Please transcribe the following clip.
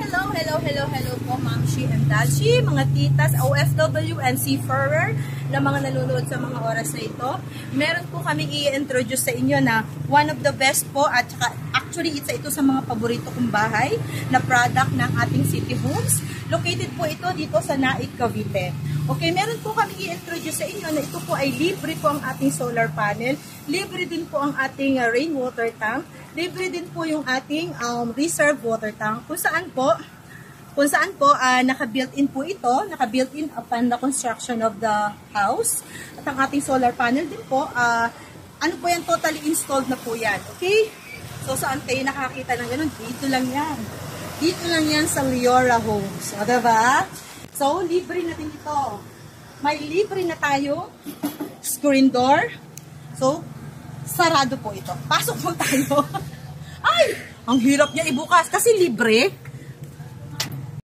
Hello po, Ma'am Shi and Dad Shi, mga titas, OFW and seafarer na mga nanonood sa mga oras na ito. Meron po kami i-introduce sa inyo na one of the best po at saka actually isa ito sa mga paborito kong bahay na product ng ating City Homes. Located po ito dito sa Naik, Cavite. Okay, meron po kami i-introduce sa inyo na ito po ay libre po ang ating solar panel, libre din po ang ating rainwater tank, libre din po yung ating reserve water tank kung saan po naka-built-in po ito, naka-built-in upon the construction of the house. At ang ating solar panel din po, ano po yan, totally installed na po yan. Okay? So saan kayo nakakita ng ganun? Dito lang yan. Dito lang yan sa Leora Homes. O, diba? So, libre natin ito. May libre na tayo screen door. So, sarado po ito. Pasok po tayo. Ay! Ang hirap niya ibukas kasi libre.